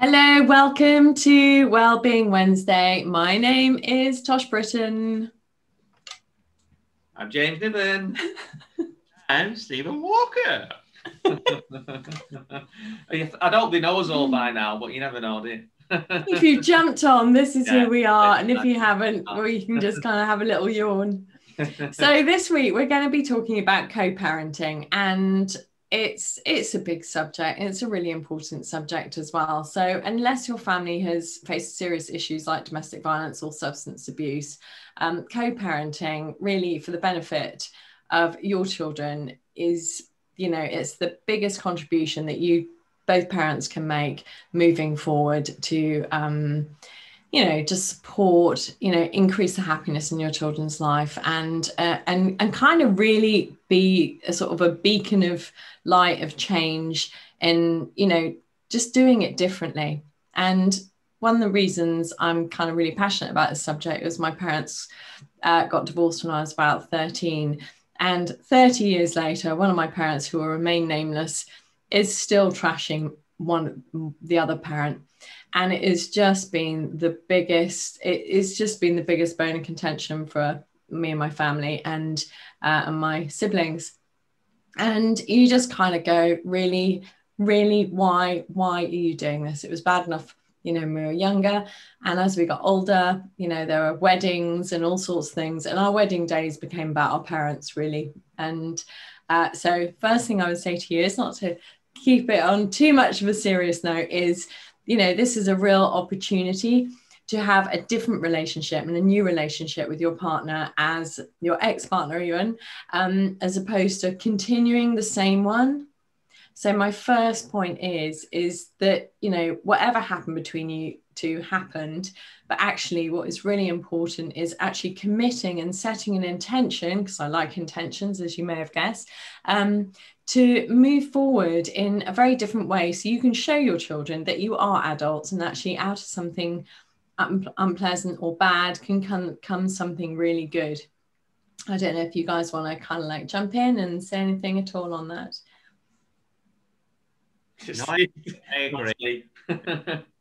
Hello, welcome to Wellbeing Wednesday. My name is Tosh Britton. I'm James Niven. I'm Stephen Walker. I don't be knows all by now, but you never know, do you? If you jumped on, this is who we are. And if you exactly. haven't, well, you can just kind of have a little yawn. So this week, we're going to be talking about co-parenting, and it's a big subject. It's a really important subject as well. So unless your family has faced serious issues like domestic violence or substance abuse, co-parenting really for the benefit of your children is, it's the biggest contribution that both parents can make moving forward to to support, increase the happiness in your children's life and kind of really be a sort of a beacon of light of change and, just doing it differently. And one of the reasons I'm kind of really passionate about this subject was my parents got divorced when I was about 13. And 30 years later, one of my parents, who will remain nameless, is still trashing the other parent. And it's just been the biggest bone of contention for me and my family and my siblings. And you just kind of go, really, really, why are you doing this? It was bad enough, when we were younger. And as we got older, there were weddings and all sorts of things. And our wedding days became about our parents, really. And so first thing I would say to you is not to keep it on too much of a serious note is, this is a real opportunity to have a different relationship and a new relationship with your partner as your ex-partner even, as opposed to continuing the same one. So my first point is that, whatever happened between you two happened, but actually what is really important is actually committing and setting an intention, because I like intentions, as you may have guessed, to move forward in a very different way. So you can show your children that you are adults and actually out of something unpleasant or bad can come something really good. I don't know if you guys want to kind of like jump in and say anything at all on that. No, I agree.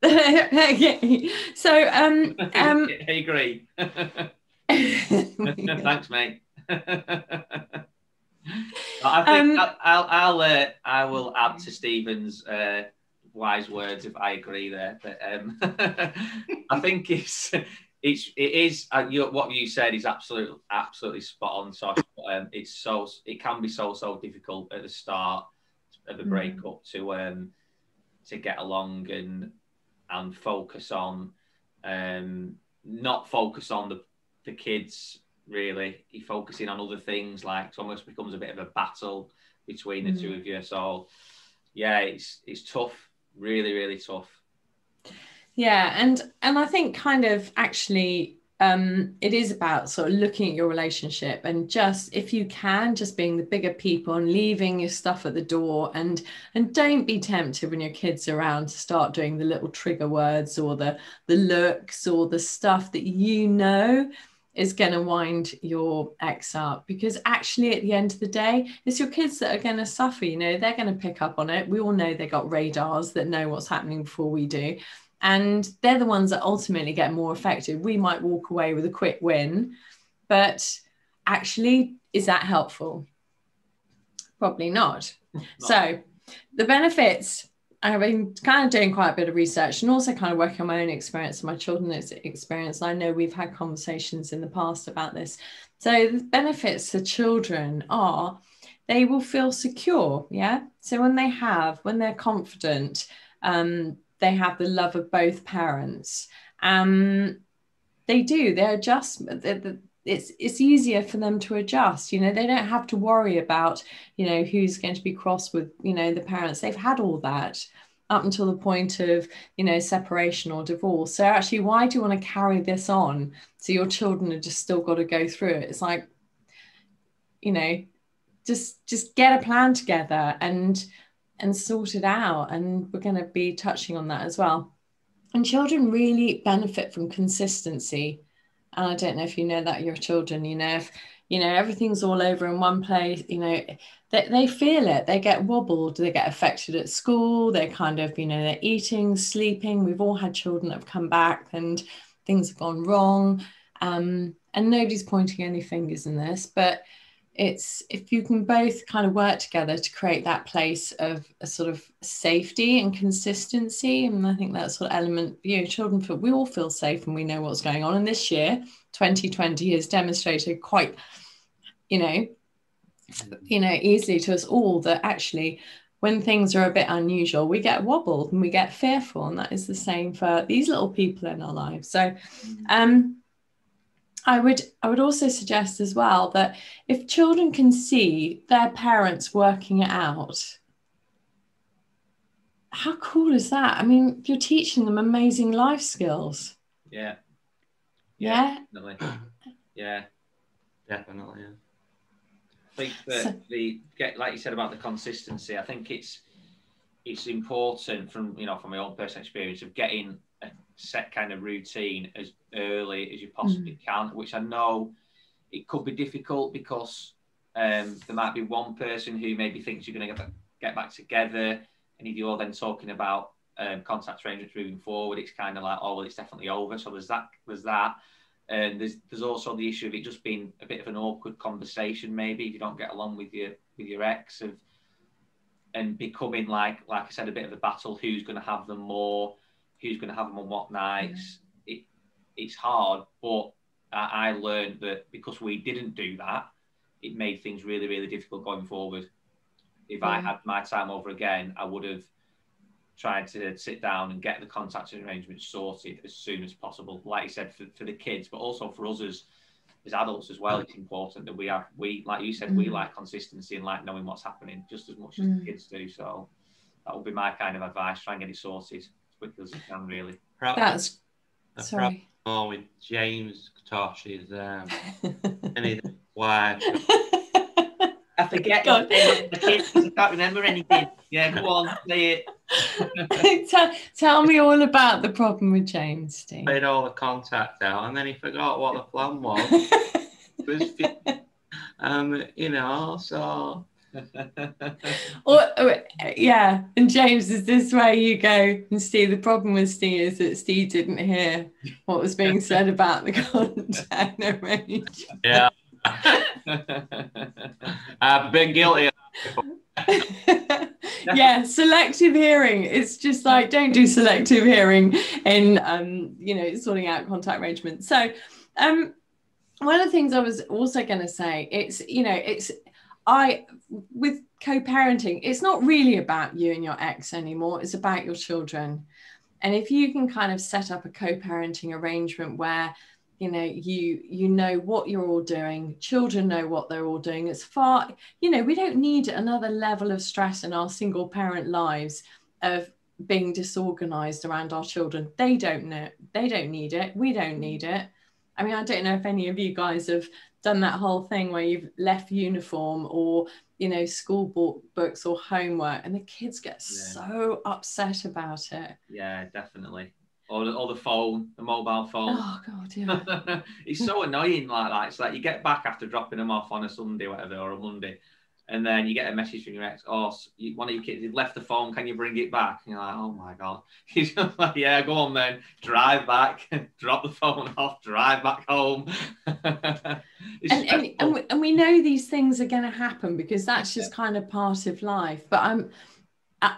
Okay. So I agree. Thanks, mate. I think I will add to Stephen's wise words if I agree there. But I think it is what you said is absolutely spot on. So it can be so difficult at the start of a breakup to get along and focus on not focus on the kids. Really, you're focusing on other things, like it almost becomes a bit of a battle between the two of you. So yeah, it's tough, really, really tough. Yeah, and I think kind of actually it is about sort of looking at your relationship and just, if you can, just being the bigger people and leaving your stuff at the door, and don't be tempted when your kids are around to start doing the little trigger words or the looks or the stuff that is going to wind your ex up, because actually at the end of the day, it's your kids that are going to suffer. They're going to pick up on it. We all know they got radars that know what's happening before we do. And they're the ones that ultimately get more affected. We might walk away with a quick win, but actually, is that helpful? Probably not. So the benefits, I've been kind of doing quite a bit of research and also kind of working on my own experience and my children's experience. I know we've had conversations in the past about this. So the benefits to children are they will feel secure. Yeah. So when they're confident, they have the love of both parents. They're just, it's easier for them to adjust. They don't have to worry about, who's going to be cross with, the parents. They've had all that up until the point of, separation or divorce. So actually, why do you want to carry this on? So your children have just still got to go through it. It's like, just get a plan together and sort it out. And we're going to be touching on that as well. And children really benefit from consistency. And I don't know if you know that your children, if everything's all over in one place, they feel it, they get wobbled, they get affected at school, they're kind of, they're eating, sleeping. We've all had children that have come back and things have gone wrong. And nobody's pointing any fingers in this, but it's if you can both kind of work together to create that place of a sort of safety and consistency. And I think that sort of element, children feel, we all feel safe and we know what's going on. And this year, 2020 has demonstrated quite, easily to us all that actually when things are a bit unusual, we get wobbled and we get fearful. And that is the same for these little people in our lives. So, I would also suggest as well that if children can see their parents working it out, how cool is that? I mean, you're teaching them amazing life skills. Yeah. Yeah. Definitely. Yeah. Definitely. Yeah. I think that like you said about the consistency, I think it's important from my own personal experience of getting a set kind of routine as early as you possibly can, which I know it could be difficult because there might be one person who maybe thinks you're going to get back together, and if you're then talking about contact arrangements moving forward, it's kind of like, oh well, it's definitely over. So there's that. And there's also the issue of it just being a bit of an awkward conversation, maybe if you don't get along with your ex, and becoming like I said, a bit of a battle. Who's going to have them more? Who's going to have them on what nights? It's hard, but I learned that because we didn't do that, it made things really, really difficult going forward. If I had my time over again, I would have tried to sit down and get the contact arrangements sorted as soon as possible. Like you said, for the kids, but also for us as adults as well, it's important that we like you said, we like consistency and like knowing what's happening just as much as the kids do. So that would be my kind of advice. Try and get it sorted as quickly as you can, really. That's sorry. Oh, with James Katosh's anything wife. I forget the kids. I can't remember anything. Yeah, go on, say it. Tell me all about the problem with James, Steve. Played all the contact out, and then he forgot what the plan was. So. Yeah, and James, is this where you go and Steve? The problem with Steve is that Steve didn't hear what was being said about the contact arrangement. Yeah. I've been guilty. Yeah, selective hearing. It's just like, don't do selective hearing in sorting out contact arrangements. So one of the things I was also going to say, with co-parenting, it's not really about you and your ex anymore. It's about your children. And if you can kind of set up a co-parenting arrangement where you know what you're all doing, children know what they're all doing, it's far, we don't need another level of stress in our single parent lives of being disorganized around our children. They don't need it. We don't need it. I mean, I don't know if any of you guys have done that whole thing where you've left uniform or school books or homework and the kids get so upset about it. Yeah, definitely. Or the phone, the mobile phone. Oh God, yeah. It's so annoying like that. It's like you get back after dropping them off on a Sunday, whatever, or a Monday, and then you get a message from your ex, one of your kids, you've left the phone, can you bring it back? And you're like, oh my God. He's just like, yeah, go on then, drive back, drop the phone off, drive back home. and we know these things are going to happen because that's just kind of part of life. But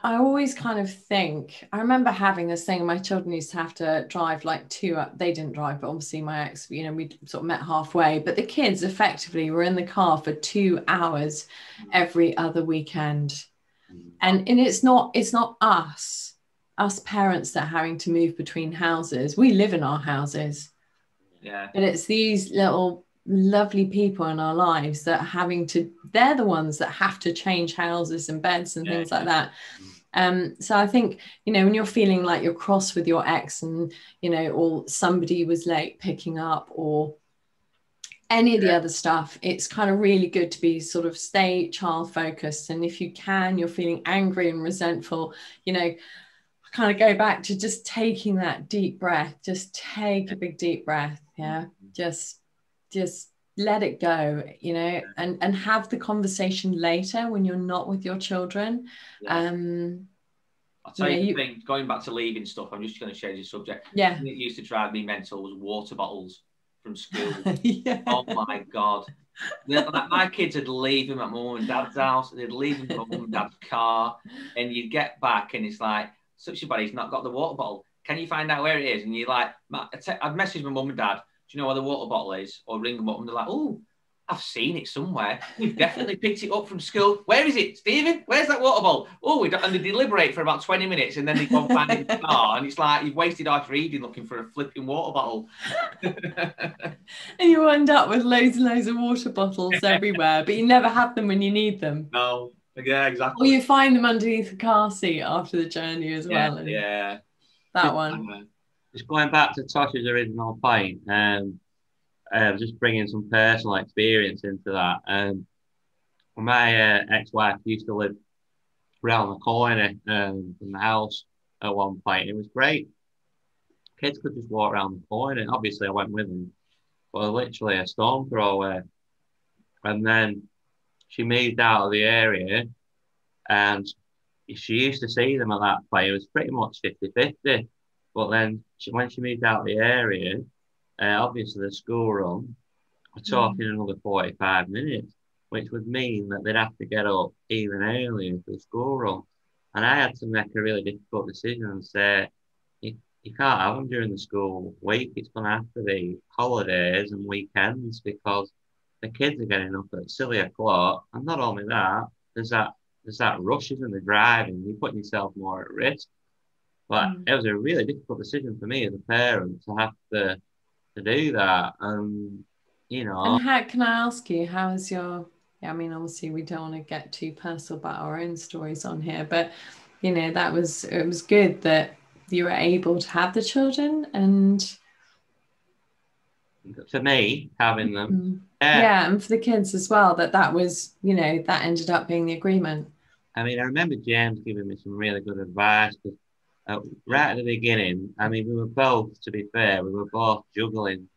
I always kind of think, I remember having this thing, my children used to have to drive like they didn't drive, but obviously my ex, we sort of met halfway, but the kids effectively were in the car for 2 hours every other weekend. And it's not us parents that are having to move between houses. We live in our houses. Yeah. But it's these little lovely people in our lives that are they're the ones that have to change houses and beds and things like that. So I think, when you're feeling like you're cross with your ex and, or somebody was late picking up or any of the other stuff, it's kind of really good to be sort of stay child focused. And if you can, you're feeling angry and resentful, I kind of go back to just taking that deep breath. Just take a big deep breath. Yeah. Just let it go, you know, and have the conversation later when you're not with your children. Yeah. I'll tell you the thing, going back to leaving stuff, I'm just going to change the subject. Yeah. It used to drive me mental was water bottles from school. Yeah. Oh my God. My kids would leave them at mum and dad's house, they'd leave them at mum and dad's car, and you'd get back and it's like, such a buddy's not got the water bottle. Can you find out where it is? And you're like, I'd message my mum and dad, do you know where the water bottle is? Or ring them up and they're like, oh, I've seen it somewhere. We've definitely picked it up from school. Where is it, Stephen? Where's that water bottle? Oh, and they deliberate for about 20 minutes and then they go and find it in the car. And it's like, you've wasted half your evening looking for a flipping water bottle. And you end up with loads and loads of water bottles everywhere, but you never have them when you need them. No, yeah, exactly. Or you find them underneath the car seat after the journey as well. Yeah. That one. Just going back to Tosh's original point, just bringing some personal experience into that. My ex-wife used to live around the corner from the house at one point. It was great. Kids could just walk around the corner. Obviously, I went with them, but literally a stone throw away. And then she moved out of the area, and she used to see them at that point. It was pretty much 50-50. But then when she moved out of the area, obviously the school run, we're talking another 45 minutes, which would mean that they'd have to get up even earlier for the school run. And I had to make a really difficult decision and say, you can't have them during the school week. It's going to have to be holidays and weekends because the kids are getting up at silly o'clock. And not only that, there's that rush, isn't there, driving. You're putting yourself more at risk. But it was a really difficult decision for me as a parent to have to do that. You know. And how, can I ask you, how is your, I mean, obviously we don't want to get too personal about our own stories on here, but, you know, it was good that you were able to have the children and. For me, having them. Yeah, and for the kids as well, that was, you know, that ended up being the agreement. I mean, I remember James giving me some really good advice because right at the beginning, I mean, we were both, to be fair, we were both juggling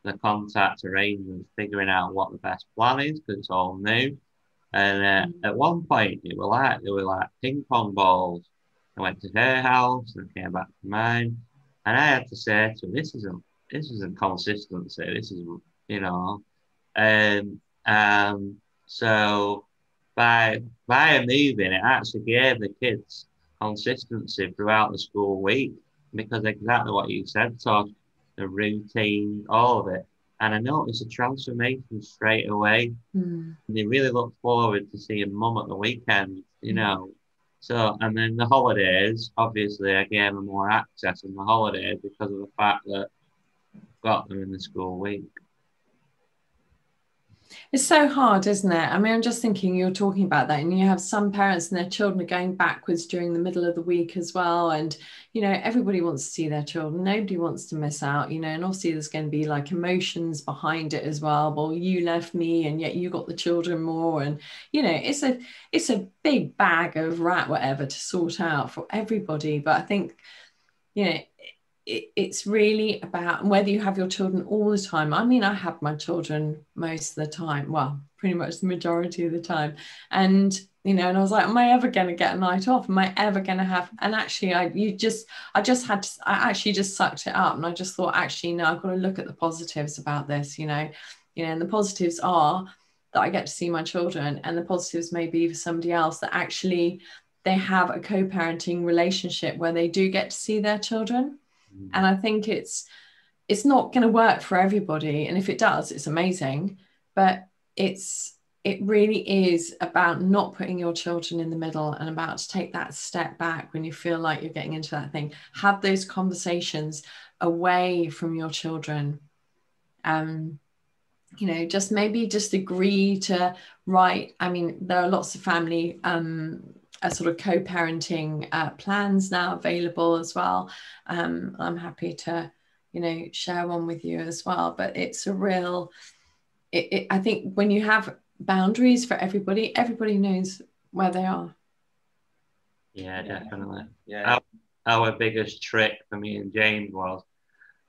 the contact arrangements, figuring out what the best plan is because it's all new. And at one point, they were like ping pong balls. I went to her house and came back to mine, and I had to say to her, this isn't consistency. This is, you know, so by moving, it actually gave the kids consistency throughout the school week because exactly what you said, Todd, the routine, all of it. And I noticed a transformation straight away. They really look forward to seeing mum at the weekend, you know. So, and then the holidays, obviously I gave them more access in the holidays because of the fact that I've got them in the school week. It's so hard, isn't it? I mean, I'm just thinking you're talking about that and you have some parents and their children are going backwards during the middle of the week as well. And, you know, everybody wants to see their children. Nobody wants to miss out, you know, and obviously there's going to be like emotions behind it as well. Well, you left me and yet you got the children more. And, you know, it's a big bag of rat, whatever, to sort out for everybody. But I think, you know, it's really about whether you have your children all the time. I mean, I have my children most of the time, well, pretty much the majority of the time. And, you know, and I was like, am I ever going to get a night off? Am I ever going to have, and actually I actually just sucked it up. And I just thought, actually, no, I've got to look at the positives about this, you know, and the positives are that I get to see my children, and the positives may be for somebody else that actually they have a co-parenting relationship where they do get to see their children. And I think it's not going to work for everybody. And if it does, it's amazing. But it really is about not putting your children in the middle and about to take that step back when you feel like you're getting into that thing. Have those conversations away from your children. You know, just agree to write. I mean, there are lots of family a sort of co-parenting plans now available as well. I'm happy to, you know, share one with you as well. But it's a real, I think when you have boundaries for everybody knows where they are. Yeah, definitely. Yeah. our biggest trick for me and James was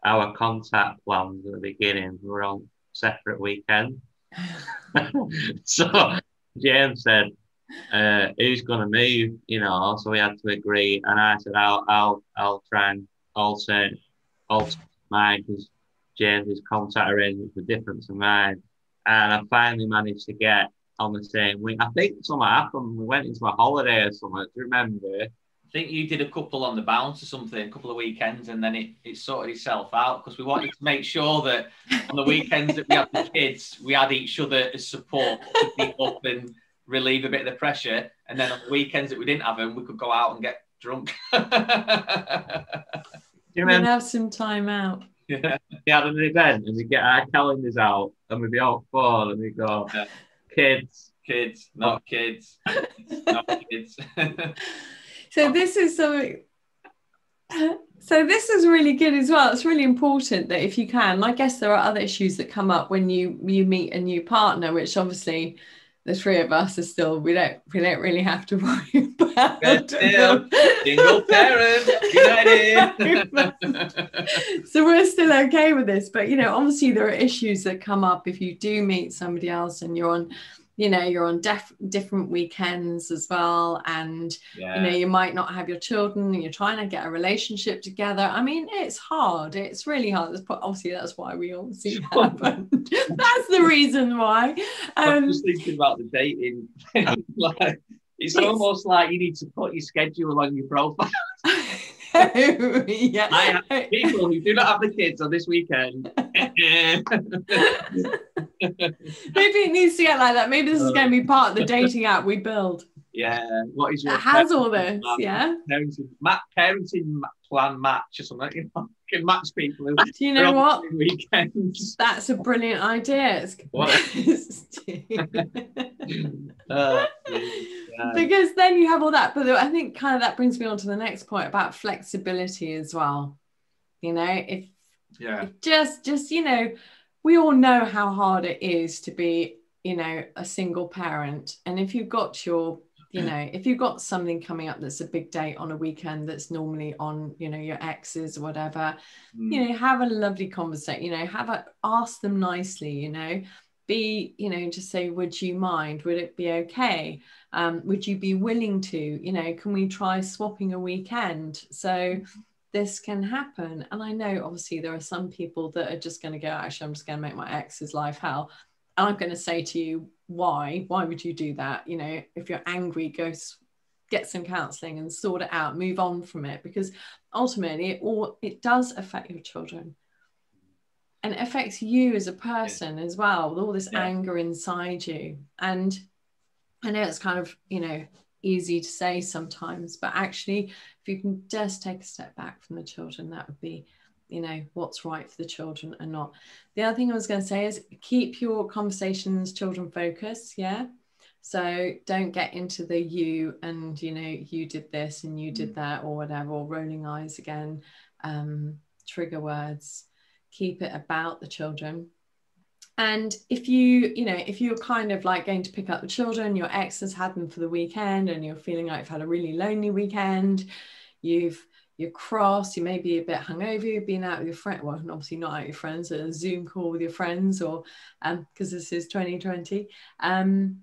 our contact plans at the beginning were on separate weekends. So James said, who's going to move, you know, so we had to agree. And I said, I'll try and alter mine because James's contact arrangements were different to mine. And I finally managed to get on the same week. I think something happened. We went into a holiday or something. Do you remember? I think you did a couple on the bounce or something, a couple of weekends, and then it sorted itself out because we wanted to make sure that on the weekends that we had the kids, we had each other as support to pick up and relieve a bit of the pressure. And then on the weekends that we didn't have them, we could go out and get drunk. Do you remember? Have some time out. Yeah. We had an event and we get our calendars out and we'd be all four and we go, kids, not kids, not kids. So this is something. So this is really good as well. It's really important that if you can, I guess there are other issues that come up when you meet a new partner, which obviously the three of us are still, we don't really have to worry about. Single parent, united. So we're still okay with this, but you know, obviously there are issues that come up if you do meet somebody else and you're on different weekends as well, and you know, you might not have your children and you're trying to get a relationship together. I mean, it's hard, it's really hard. Obviously that's why we obviously haven't. That's the reason why. I'm just thinking about the dating. Like, it's almost like you need to put your schedule on your profile. Yeah. I have people who do not have the kids on this weekend. Maybe it needs to get like that. Maybe this is going to be part of the dating app we build. Yeah. What is your? It has all this. Plan? Yeah. Parenting plan match or something. You know, can match people. Do you know what? Weekends. That's a brilliant idea. Because then you have all that, but I think kind of that brings me on to the next point about flexibility as well. You know, if just you know, we all know how hard it is to be, you know, a single parent, and if you've got your, you know, if you've got something coming up that's a big date on a weekend that's normally on, you know, your exes or whatever, you know, have a lovely conversation, you know, ask them nicely, you know, you know, just say, would you mind? Would it be okay? Would you be willing to, you know, can we try swapping a weekend so this can happen? And I know obviously there are some people that are just going to go, actually, I'm just going to make my ex's life hell. And I'm going to say to you, why would you do that? You know, if you're angry, go get some counseling and sort it out, move on from it, because ultimately it does affect your children. And it affects you as a person as well, with all this anger inside you. And I know it's kind of, you know, easy to say sometimes, but actually, if you can just take a step back from the children, that would be, you know, what's right for the children and not. The other thing I was going to say is keep your conversations children focused. Yeah. So don't get into the you and, you know, you did this and you did that or whatever, or rolling eyes again, trigger words. Keep it about the children. And if you're kind of like going to pick up the children, your ex has had them for the weekend and you're feeling like you've had a really lonely weekend, you're cross, you may be a bit hungover, you've been out with your friend, well, obviously not out with your friends, a Zoom call with your friends, or because this is 2020, and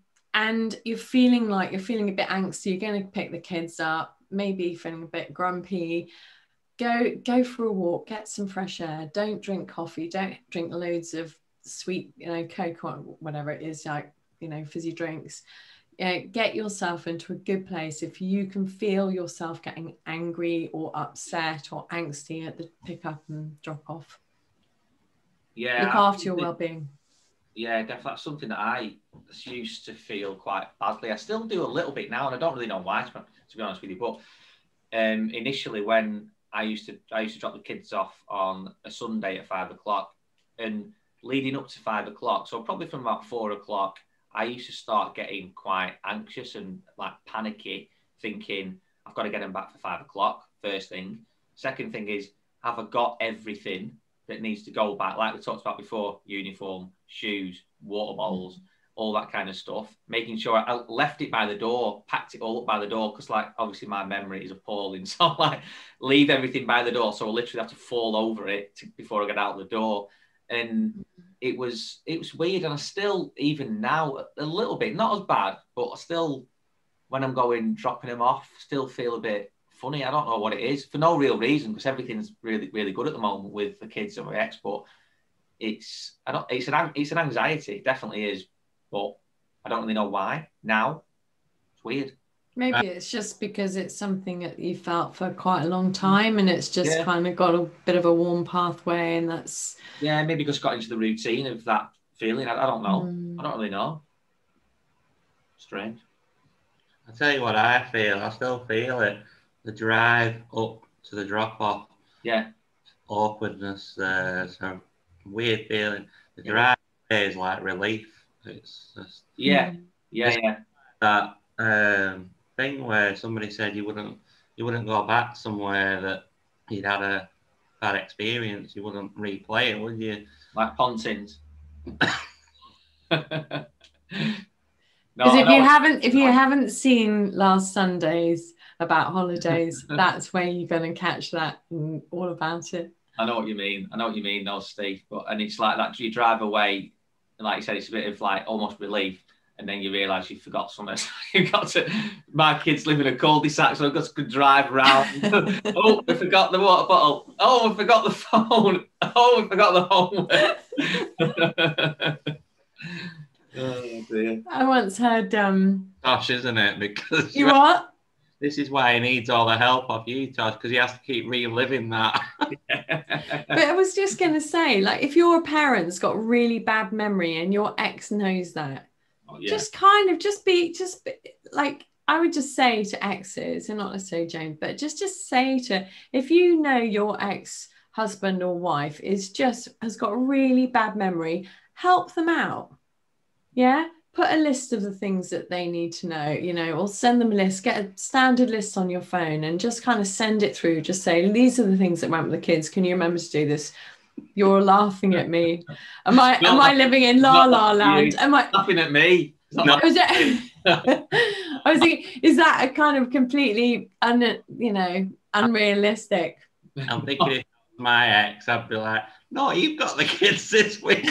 you're feeling a bit angsty, you're going to pick the kids up, maybe feeling a bit grumpy. Go for a walk, get some fresh air, don't drink coffee, don't drink loads of sweet, you know, Coke or whatever it is, like, you know, fizzy drinks. Get yourself into a good place. If you can feel yourself getting angry or upset or angsty at the pick up and drop off. Yeah. Look after your well-being. Yeah, definitely. That's something that I used to feel quite badly. I still do a little bit now, and I don't really know why, to be honest with you. But initially, when I used to drop the kids off on a Sunday at 5 o'clock, and leading up to 5 o'clock, so probably from about 4 o'clock, I used to start getting quite anxious and like panicky, thinking I've got to get them back for 5 o'clock. First thing. Second thing is, have I got everything that needs to go back? Like we talked about before, uniform, shoes, water bottles, all that kind of stuff, making sure I left it by the door, packed it all up by the door, because like obviously my memory is appalling. So I'm like, leave everything by the door. So I literally have to fall over it before I get out the door. And it was weird. And I still, even now, a little bit, not as bad, but I still, when I'm dropping them off, still feel a bit funny. I don't know what it is, for no real reason, because everything's really, really good at the moment with the kids and my ex, but it's an anxiety, it definitely is, but I don't really know why now. It's weird. Maybe it's just because it's something that you felt for quite a long time, and it's just kind of got a bit of a warm pathway, and that's maybe just got into the routine of that feeling. I don't know. I don't really know. Strange. I tell you what I feel. I still feel it. The drive up to the drop off. Yeah. Awkwardness. Some weird feeling. The drive is like relief. It's just that thing where somebody said you wouldn't go back somewhere that you'd had a bad experience. You wouldn't replay it, would you? Like Pontins. Because if you haven't seen last Sunday's about holidays, that's where you're going to catch that and all about it. I know what you mean. No, Steve. And it's like that. You drive away, and like you said, it's a bit of like almost relief, and then you realise you forgot something. My kids live in a cul-de-sac, so I've got to drive around. Oh, I forgot the water bottle. Oh, I forgot the phone. Oh, I forgot the homework. Oh dear. I once heard Tosh, isn't it? Because you what? This is why he needs all the help of you, Tosh, because he has to keep reliving that. But I was just going to say, like, if your parents got really bad memory and your ex knows that, just be like, I would just say to exes, and not necessarily James, but just say to, if you know your ex-husband or wife has got a really bad memory, help them out. Yeah. Put a list of the things that they need to know, or send them a list, get a standard list on your phone and just kind of send it through. Just say, these are the things that went with the kids. Can you remember to do this? You're laughing at me. Am I living in La La Land? Am I laughing at me? I was thinking, is that a kind of completely unrealistic? I'm thinking if my ex, I'd be like, no, you've got the kids this week.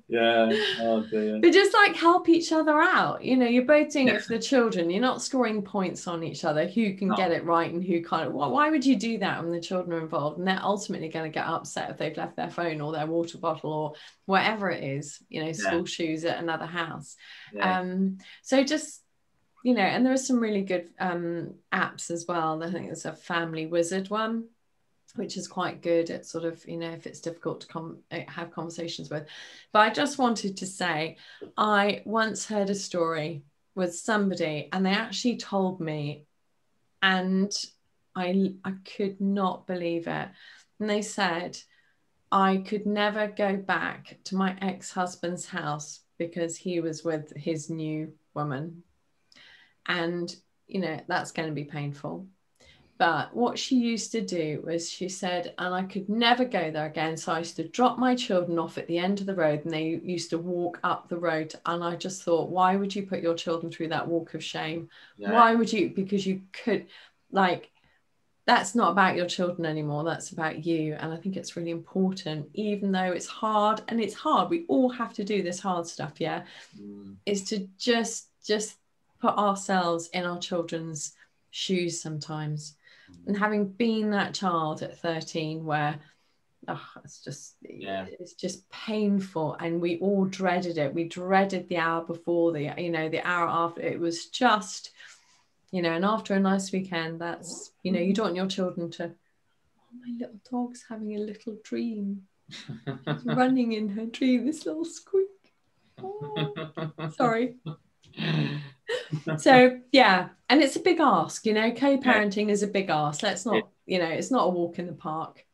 Yeah. Oh dear. But just like help each other out. You're both doing it for the children. You're not scoring points on each other. Who can get it right and who can't. Why would you do that when the children are involved? And they're ultimately going to get upset if they've left their phone or their water bottle or whatever it is. School shoes at another house. Yeah. So just and there are some really good apps as well. I think there's a Family Wizard one, which is quite good at sort of, if it's difficult to have conversations with. But I just wanted to say, I once heard a story with somebody and they actually told me, and I could not believe it. And they said, I could never go back to my ex-husband's house because he was with his new woman. And, that's going to be painful. But what she used to do was, she said, and I could never go there again. So I used to drop my children off at the end of the road and they used to walk up the road. And I just thought, why would you put your children through that walk of shame? Yeah. Why would you? Because you could, that's not about your children anymore. That's about you. And I think it's really important, even though it's hard, and it's hard. We all have to do this hard stuff. Yeah. Is to just put ourselves in our children's shoes sometimes. And having been that child at 13 where it's just painful, and we all dreaded it. We dreaded the hour before, the hour after. It was just, and after a nice weekend, that's, you don't want your children to, my little dog's having a little dream. She's running in her dream, this little squeak. Oh, sorry. So and it's a big ask, co-parenting is a big ask. Let's not, it's not a walk in the park.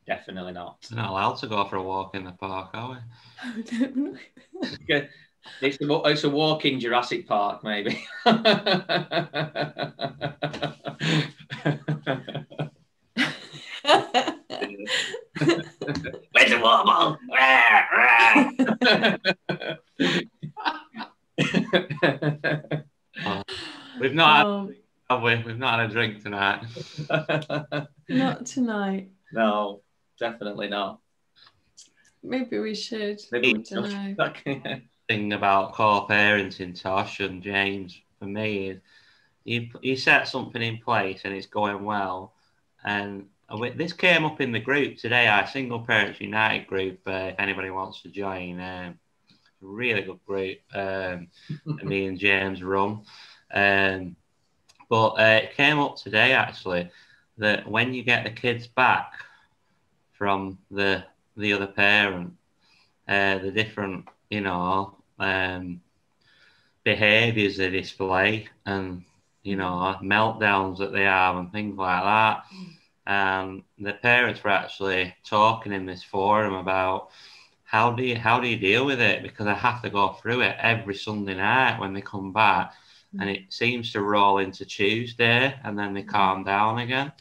Definitely not. We're not allowed to go for a walk in the park, are we? It's a walk in Jurassic Park, maybe. Where's the water bottle? We've not we've not had a drink tonight. Not tonight. No, definitely not. Maybe we should. Maybe I don't know. Thing about co-parenting, Tosh and James, for me is you set something in place and it's going well. And this came up in the group today, our Single Parents United group. If anybody wants to join, really good group. Me and James run. But it came up today actually that when you get the kids back from the other parent, the different, behaviours they display and, meltdowns that they have and things like that. And the parents were actually talking in this forum about how do you deal with it? Because I have to go through it every Sunday night when they come back. And it seems to roll into Tuesday and then they calm down again.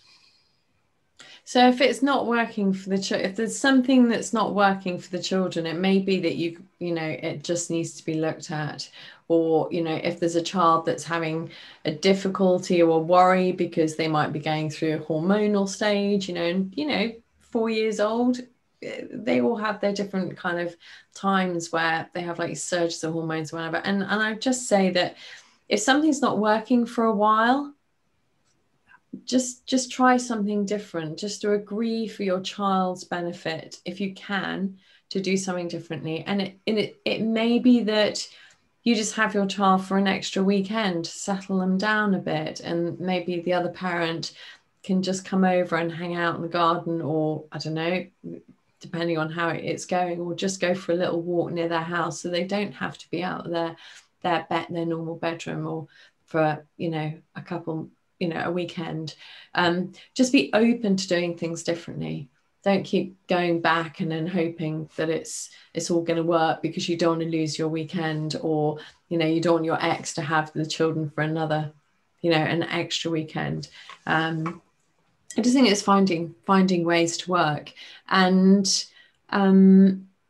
So if it's not working for if there's something that's not working for the children, it may be that it just needs to be looked at. Or, if there's a child that's having a difficulty or a worry because they might be going through a hormonal stage, and 4 years old, they all have their different kind of times where they have like surges of hormones or whatever. And I just say that if something's not working for a while, just try something different, just to agree for your child's benefit, if you can, to do something differently. And it may be that you just have your child for an extra weekend to settle them down a bit, and maybe the other parent can just come over and hang out in the garden, or I don't know, depending on how it's going, or just go for a little walk near their house, so they don't have to be out of their normal bedroom, or for a couple, a weekend. Just be open to doing things differently. Don't keep going back and then hoping that it's all going to work, because you don't want to lose your weekend, or you don't want your ex to have the children for another an extra weekend. I just think it's finding ways to work, and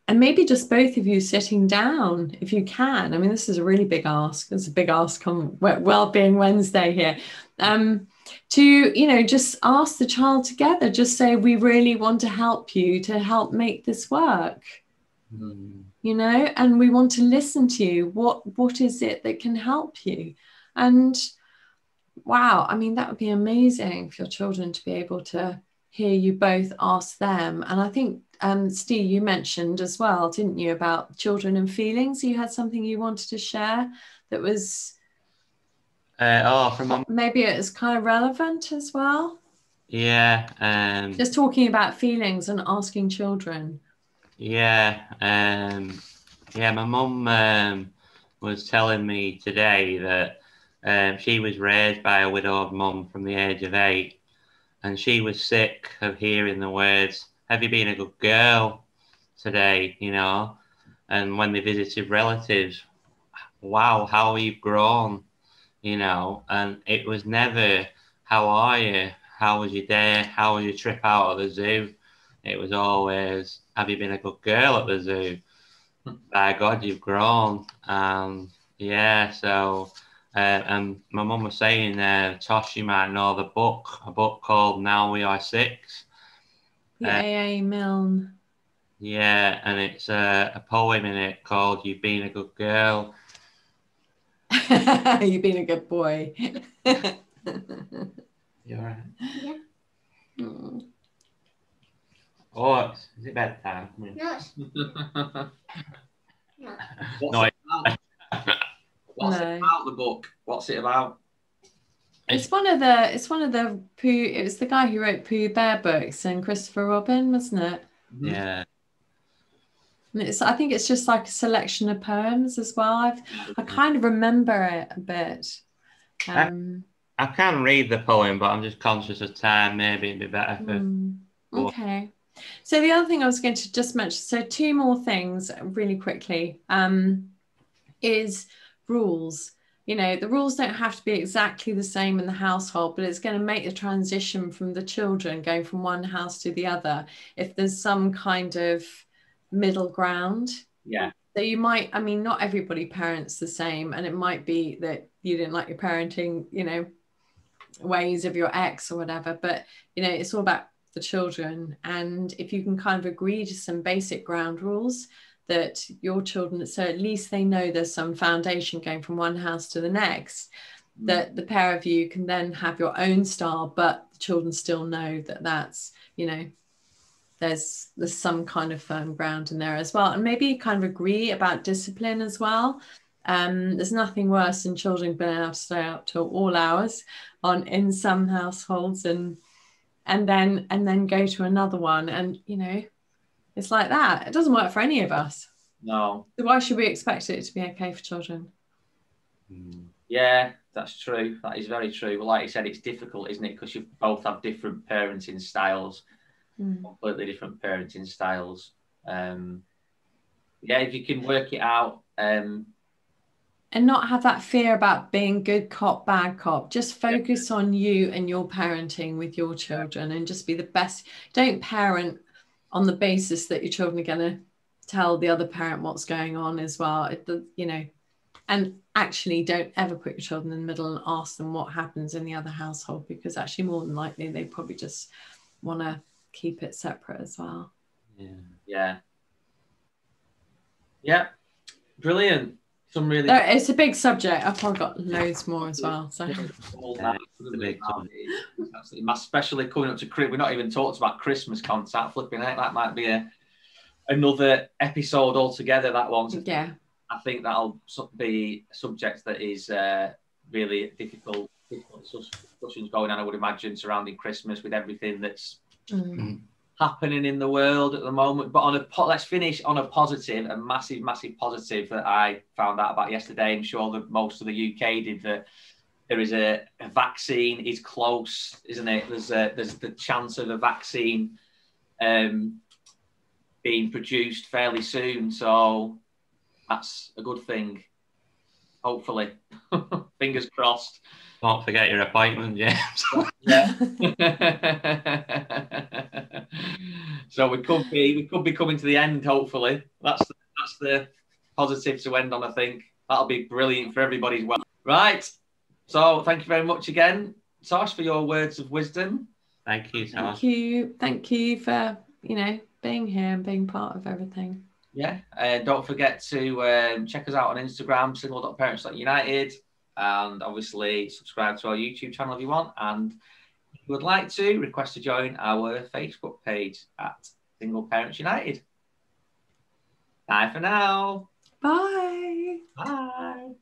maybe just both of you sitting down if you can. I mean, this is a really big ask. It's a big ask on Wellbeing Wednesday here. To just ask the child together, just say, we really want to help you to help make this work, and we want to listen to you. What is it that can help you? And wow, I mean, that would be amazing for your children to be able to hear you both ask them. And I think Steve, you mentioned as well, didn't you, about children and feelings? You had something you wanted to share that was maybe it's kind of relevant as well. Yeah. Just talking about feelings and asking children. Yeah. My mum was telling me today that she was raised by a widowed mum from the age of 8, and she was sick of hearing the words, "Have you been a good girl today?" And when they visited relatives, "Wow, how you've grown." And it was never, "How are you? How was your day? How was your trip out of the zoo?" It was always, "Have you been a good girl at the zoo? By God, you've grown." And my mum was saying, Tosh, you might know a book called Now We Are 6. The A.A. Milne. Yeah, and it's a poem in it called "You've Been a Good Girl." You've been a good boy. You all right? Yeah. Mm. Oh, is it bedtime? No. What's it about, the book? What's it about? It's one of the Pooh. It was the guy who wrote Pooh Bear books, and Christopher Robin, wasn't it? Yeah. And I think it's just like a selection of poems as well. I kind of remember it a bit. I can read the poem, but I'm just conscious of time. Maybe it'd be better for. Okay. So the other thing I was going to just mention, so 2 more things really quickly, is rules. The rules don't have to be exactly the same in the household, but it's going to make the transition from the children going from one house to the other if there's some kind of middle ground. Yeah. So you might, not everybody parents the same, and it might be that you didn't like your parenting, you know, ways of your ex or whatever, but you know, it's all about the children. And if you can kind of agree to some basic ground rules that your children, so at least they know there's some foundation going from one house to the next, that the pair of you can then have your own style, but the children still know that that's, you know, there's some kind of firm ground in there as well. And maybe kind of agree about discipline as well. There's nothing worse than children being able to stay up till all hours in some households and then go to another one. And, you know, it's like that. It doesn't work for any of us. No. So why should we expect it to be okay for children? Yeah, that's true. That is very true. But like you said, it's difficult, isn't it? Because you both have different parenting styles, completely different parenting styles. Yeah, if you can work it out. And not have that fear about being good cop, bad cop. Just focus on you and your parenting with your children and just be the best. Don't parent on the basis that your children are going to tell the other parent what's going on as well. You know, and actually don't ever put your children in the middle and ask them what happens in the other household, because actually more than likely they probably just want to keep it separate as well. Yeah. Brilliant. Some really. It's a big subject. I've probably got loads more as well. So. Especially coming up to Christmas. We've not even talked about Christmas contact. Flipping out, that might be another episode altogether. That one. Yeah. I think that'll be a subject that is really difficult discussions going on, I would imagine, surrounding Christmas with everything that's happening in the world at the moment. But let's finish on a positive, a massive, massive positive that I found out about yesterday. I'm sure that most of the UK did, that there is a vaccine is close, isn't it? There's the chance of a vaccine being produced fairly soon. So that's a good thing, hopefully. Fingers crossed. Don't forget your appointment, James. Yeah. So we could be coming to the end, hopefully. That's the positive to end on, I think. That'll be brilliant for everybody's well. Right. So thank you very much again, Tosh, for your words of wisdom. Thank you, Tosh. Thank you for, you know, being here and being part of everything. Yeah, and don't forget to check us out on Instagram, single.parents.united, and obviously subscribe to our YouTube channel if you want. And if you would like to, request to join our Facebook page at Single Parents United. Bye for now. Bye. Bye.